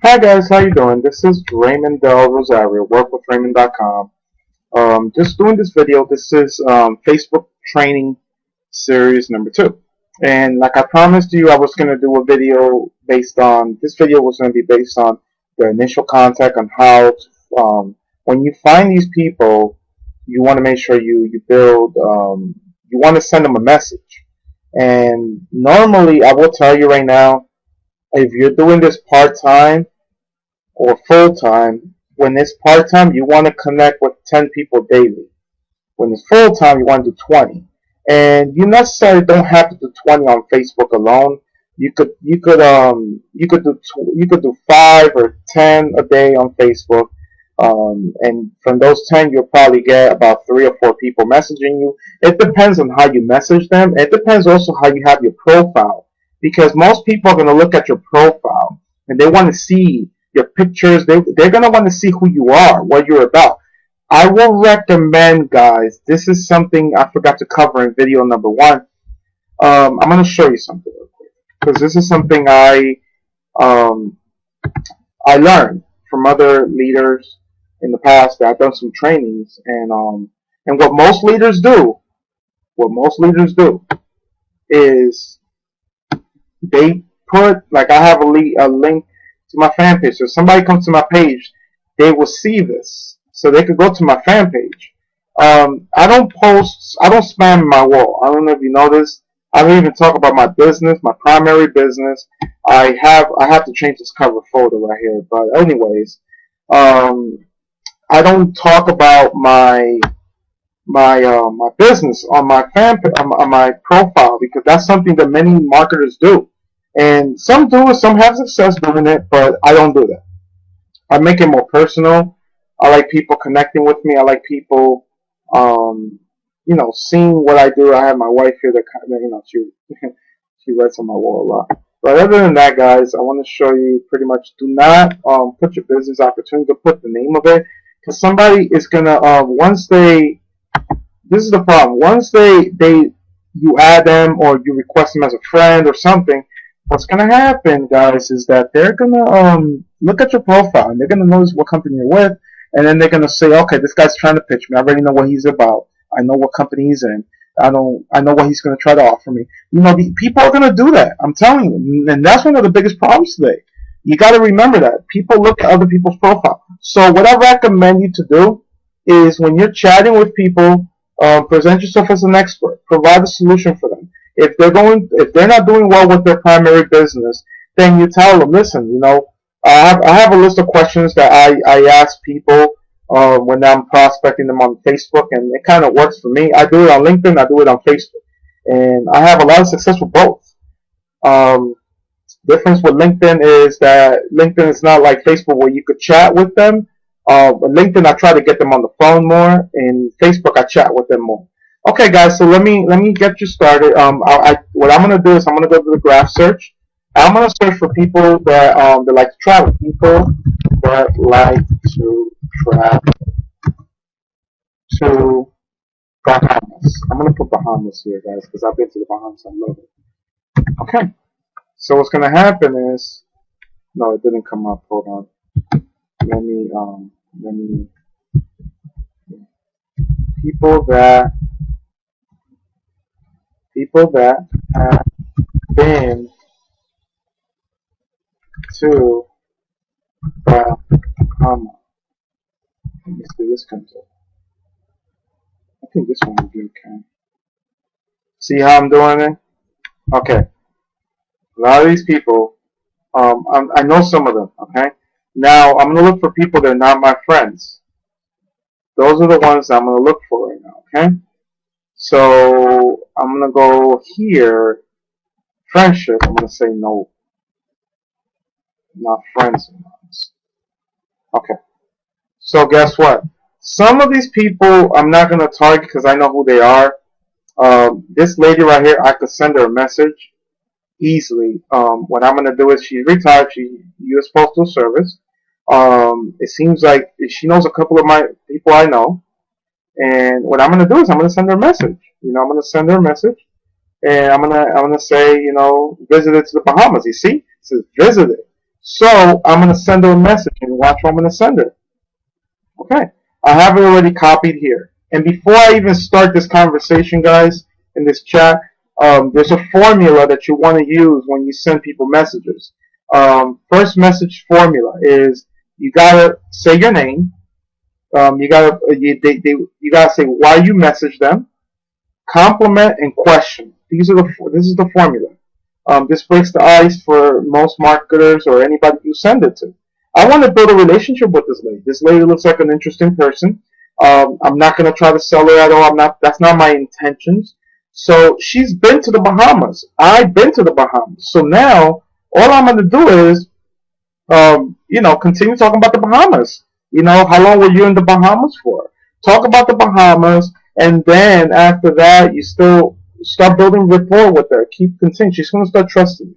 Hi guys, how you doing? This is Raymond Del Rosario, workwithraymond.com. Just doing this video. This is Facebook training series number 2. And like I promised you, I was going to do a video based on, this video was going to be based on the initial contact on how to, when you find these people, you want to make sure you build, you want to send them a message. And normally, I will tell you right now, if you're doing this part-time, or full-time, when it's part-time, you want to connect with 10 people daily. When it's full-time, you want to do 20. And you necessarily don't have to do 20 on Facebook alone. You could do 5 or 10 a day on Facebook. And from those 10, you'll probably get about 3 or 4 people messaging you. It depends on how you message them. It depends also how you have your profile. Because most people are going to look at your profile and they want to see your pictures. They're going to want to see who you are, what you're about. I will recommend, guys, this is something I forgot to cover in video number 1. I'm going to show you something real quick. Because this is something um, I learned from other leaders in the past that I've done some trainings. And what most leaders do is they put, like, I have a link to my fan page. So if somebody comes to my page, they will see this. So they could go to my fan page. I don't spam my wall. I don't know if you noticed. I don't even talk about my business, my primary business. I have to change this cover photo right here. But anyways, I don't talk about my business on my on my profile, because that's something that many marketers do. And some do it, some have success doing it, but I don't do that. I make it more personal. I like people connecting with me. I like people, seeing what I do. I have my wife here that she writes on my wall a lot. But other than that, guys, I want to show you pretty much, do not put your business opportunity, to put the name of it, because somebody is gonna this is the problem. Once you add them or you request them as a friend or something, what's gonna happen, guys, is that they're gonna look at your profile and they're gonna notice what company you're with, and then they're gonna say, okay, this guy's trying to pitch me. I already know what he's about. I know what company he's in. I know what he's gonna try to offer me. The people are gonna do that. I'm telling you, and that's one of the biggest problems today. You got to remember that people look at other people's profile. So what I recommend you to do is, when you're chatting with people, present yourself as an expert. Provide a solution for them. If they're not doing well with their primary business, then you tell them, listen, I have a list of questions that I ask people when I'm prospecting them on Facebook, and it kind of works for me. I do it on LinkedIn, I do it on Facebook, and I have a lot of success with both. Difference with LinkedIn is that LinkedIn is not like Facebook where you could chat with them. LinkedIn, I try to get them on the phone more. In Facebook, I chat with them more. Okay, guys, so let me get you started. What I'm gonna do is I'm gonna go to the graph search. I'm gonna search for people that like to travel. People that like to travel to Bahamas. I'm gonna put Bahamas here, guys, because I've been to the Bahamas. I love it. Okay. So what's gonna happen is, no, it didn't come up. Hold on. Let me people that have been to Bahamas. Let me see, this comes up. I think this one will be okay. See how I'm doing it? Okay. A lot of these people, I know some of them. Okay. Now I'm gonna look for people that are not my friends. Those are the ones I'm gonna look for right now. Okay. So I'm gonna go here. Friendship. I'm gonna say no. Not friends. Okay. So guess what? Some of these people I'm not gonna target because I know who they are. This lady right here, I could send her a message easily. What I'm gonna do is, she's retired. She's U.S. Postal Service. It seems like she knows a couple of my people I know. And what I'm gonna do is I'm gonna send her a message. I'm gonna send her a message, and I'm gonna say, visited to the Bahamas. You see, it says visited. So I'm gonna send her a message and watch what I'm gonna send her. Okay, I have it already copied here. And before I even start this conversation, guys, in this chat, there's a formula that you want to use when you send people messages. First message formula is you gotta say your name. You gotta say why you message them, compliment, and question. This is the formula. This breaks the ice for most marketers or anybody you send it to. I want to build a relationship with this lady. This lady looks like an interesting person. I'm not gonna try to sell her at all. I'm not. That's not my intentions. So she's been to the Bahamas. I've been to the Bahamas. So now all I'm gonna do is, continue talking about the Bahamas. How long were you in the Bahamas for? Talk about the Bahamas, and then after that, you still start building rapport with her. Keep continuing. She's gonna start trusting you.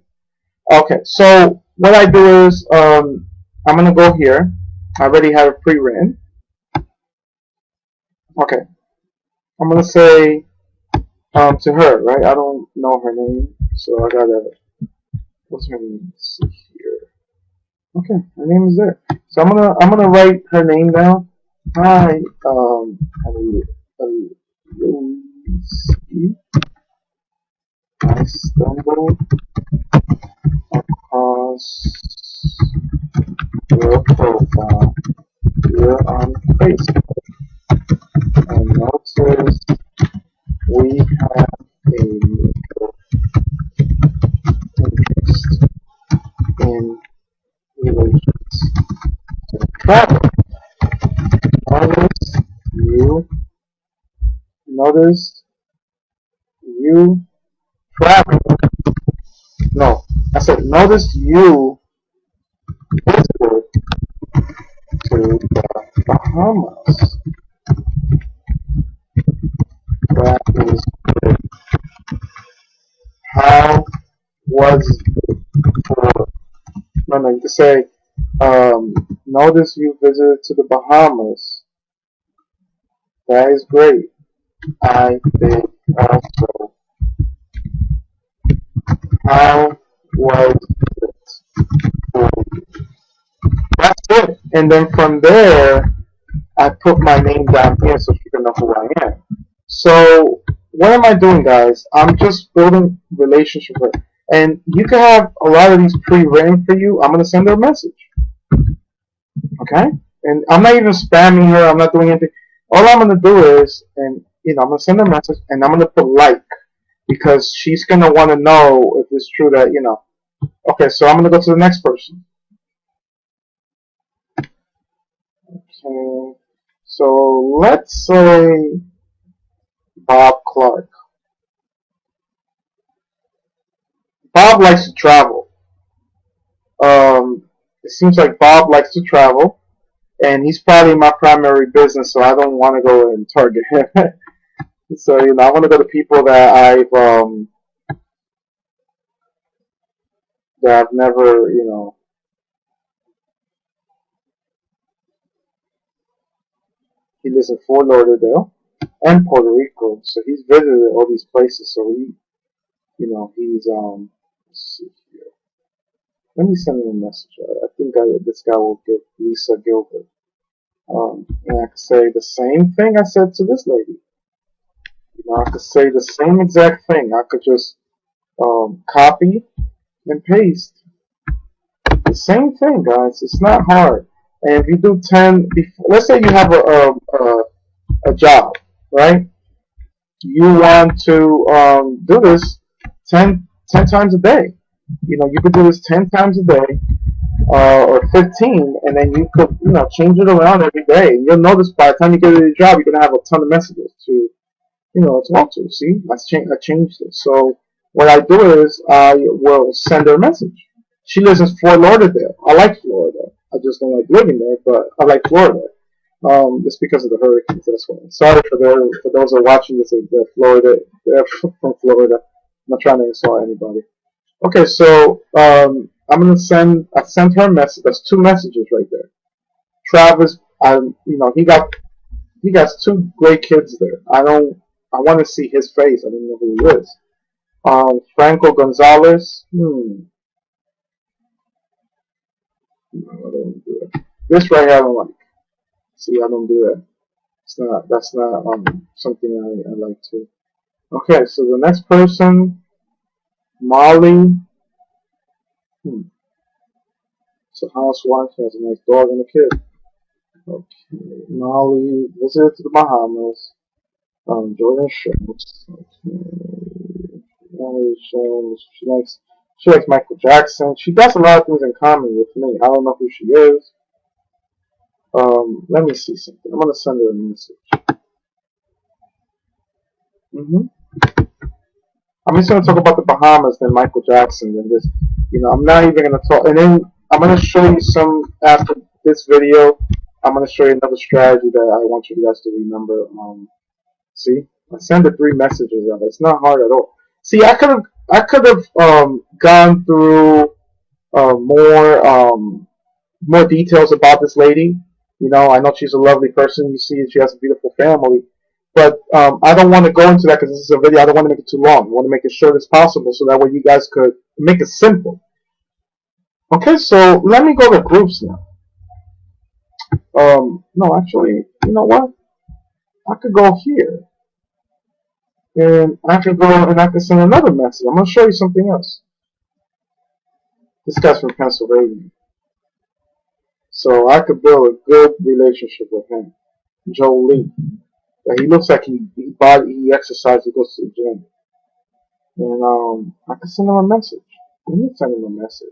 Okay, so what I do is, I'm gonna go here. I already have it pre-written. Okay, I'm gonna say to her, right? I don't know her name, so I gotta. What's her name? Let's see here. Okay, her name is there. So I'm gonna write her name down. Hi, Lucy. I stumbled across your profile here on Facebook and noticed we have a mutual interest in relations to travel. Notice you notice you travel. No, I said notice you visited to the Bahamas. That is good. How was it for? No, you can say, notice you visited to the Bahamas. That is great. I did also. How was it for you? That's it. And then from there, I put my name down here so she can know who I am. So what am I doing, guys? I'm just building relationship with her. And you can have a lot of these pre-written for you. I'm gonna send her a message. Okay? And I'm not even spamming her. I'm not doing anything. All I'm gonna do is, I'm gonna send her a message, and I'm gonna put like, because she's gonna want to know if it's true that. Okay, so I'm gonna go to the next person. Okay, so let's say Bob Clark. Bob likes to travel. It seems like Bob likes to travel, and he's probably my primary business, so I don't want to go and target him. So I want to go to people that I've never He lives in Fort Lauderdale and Puerto Rico, so he's visited all these places. So he's Let's see here. Let me send him a message. I think this guy will get Lisa Gilbert. And I could say the same thing I said to this lady. I could say the same exact thing. I could just copy and paste the same thing, guys. It's not hard. And if you do 10, let's say you have a job, right? You want to do this 10 times a day. You could do this 10 times a day, or 15, and then you could, change it around every day. And you'll notice by the time you get to your job, you're gonna have a ton of messages to talk to. See, I changed it. So what I do is I will send her a message. She lives in Fort Lauderdale. I like Florida. I just don't like living there, but I like Florida. Just because of the hurricanes. That's why. Sorry for those who are watching this. They're Florida. They're from Florida. I'm not trying to insult anybody. Okay, so I'm gonna send. I sent her a message. That's two messages right there. Travis, he got two great kids there. I want to see his face. I don't know who he is. Franco Gonzalez. No, I don't do that. This right here I don't like. See, I don't do that. It's not. That's not something I like to. Okay, so the next person, Molly. Hmm. It's a housewife. She has a nice dog and a kid. Okay, Molly visited to the Bahamas. Jordan Schultz. Okay. Molly Jones. She likes Michael Jackson. She does a lot of things in common with me. I don't know who she is. Let me see something. I'm gonna send her a message. hmm I'm just gonna talk about the Bahamas, then Michael Jackson, then this. I'm not even gonna talk. And then I'm gonna show you some after this video. I'm gonna show you another strategy that I want you guys to remember. See, I sent the 3 messages out. It's not hard at all. See, I could have gone through more details about this lady. I know she's a lovely person. You see, she has a beautiful family. But I don't want to go into that because this is a video. I don't want to make it too long. I want to make it short as possible so that way you guys could make it simple. Okay, so let me go to groups now. No, actually, you know what? I could go here. And I could go and I could send another message. I'm going to show you something else. This guy's from Pennsylvania. So I could build a good relationship with him. Joe Lee. He looks like he exercises, he goes to the gym. And I can send him a message. Let me send him a message.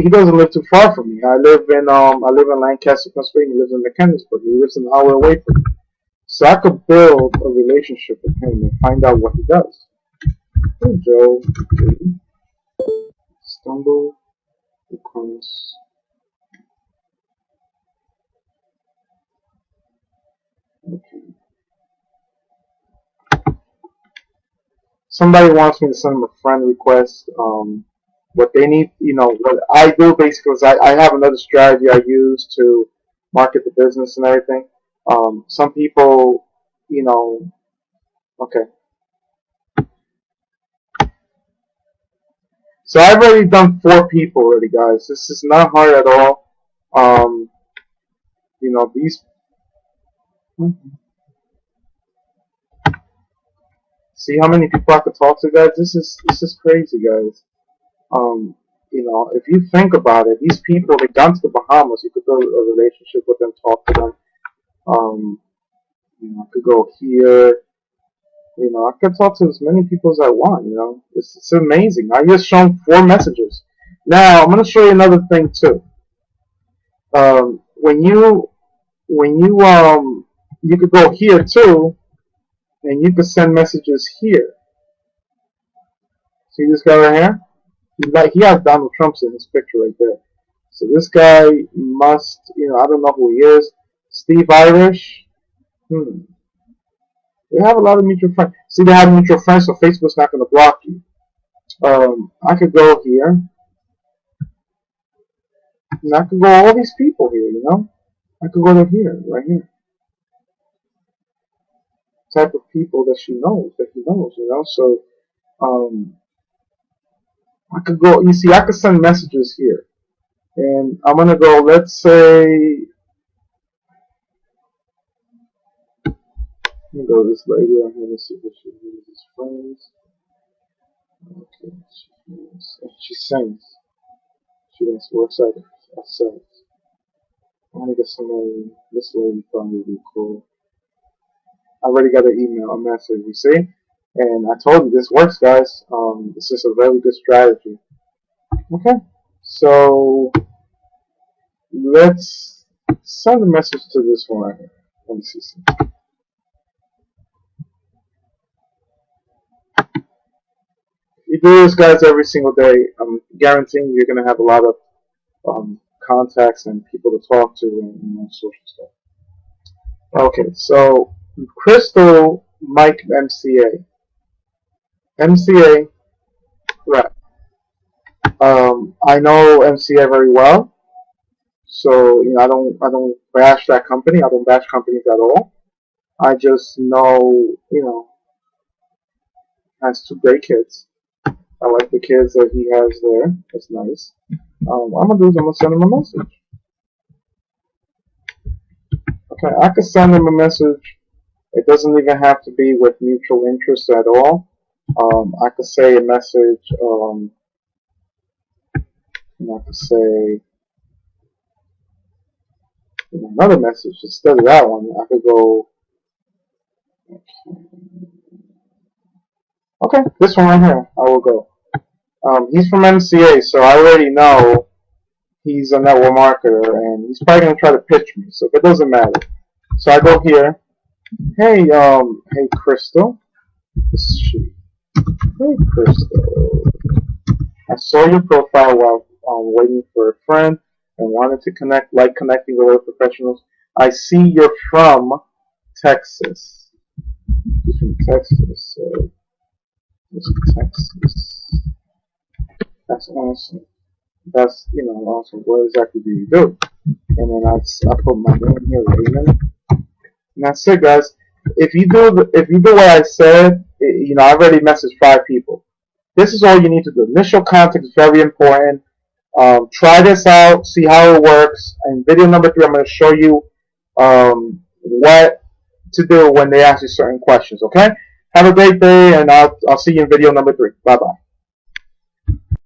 He doesn't live too far from me. I live in Lancaster, Pennsylvania. He lives in Mechanicsburg. He lives an hour away from me. So I could build a relationship with him and find out what he does. Hey Joe, stumble across. Okay. Somebody wants me to send them a friend request. What they need, what I do basically is I have another strategy I use to market the business and everything. Some people, okay. So I've already done 4 people already, guys. This is not hard at all. Um, these. See how many people I could talk to, guys. This is crazy, guys. If you think about it, these people they gone to the Bahamas. You could build a relationship with them, talk to them. I could go here. I could talk to as many people as I want. It's amazing. I just shown 4 messages. Now I'm gonna show you another thing too. When you could go here too, and you could send messages here. See this guy right here? He has Donald Trump's in his picture right there. So this guy must, I don't know who he is. Steve Irish. They have a lot of mutual friends. See, they have mutual friends, so Facebook's not going to block you. I could go here, and I could go all these people here. I could go to here, right here. Type of people that he knows. So, I could go. You see, I could send messages here, and I'm gonna go. Let's say, let me go to this lady. I'm gonna see if she uses friends. Okay, she sings. She does works at sex. I want to get somebody. This lady probably would be cool. I already got an email, a message. You see, and I told you this works, guys. This is a very good strategy. Okay, so let's send a message to this one right here. Let me see something. You do this, guys, every single day. I'm guaranteeing you're gonna have a lot of contacts and people to talk to and social stuff. Okay, so Crystal Mike MCA. MCA, right. I know MCA very well, so I don't bash that company. I don't bash companies at all. I just know has 2 great kids. I like the kids that he has there. That's nice. what I'm gonna do is I'm gonna send him a message. Okay, I could send him a message. It doesn't even have to be with mutual interest at all. I could say a message. I could say another message instead of that one. I could go. Okay, this one right here. I will go. He's from MCA, so I already know he's a network marketer, and he's probably gonna try to pitch me. So it doesn't matter. So I go here. Hey, hey, Crystal. This is she. Hey, Crystal. I saw your profile while waiting for a friend and wanted to connect, like connecting with other professionals. I see you're from Texas. She's from Texas, so Texas. That's awesome. That's, awesome. What exactly do you do? And then I put my name here, Raymond. And that's it, guys. If you do what I said, I already messaged 5 people. This is all you need to do. Initial contact is very important. Try this out, see how it works. In video number 3, I'm going to show you what to do when they ask you certain questions. Okay? Have a great day, and I'll see you in video number 3. Bye bye.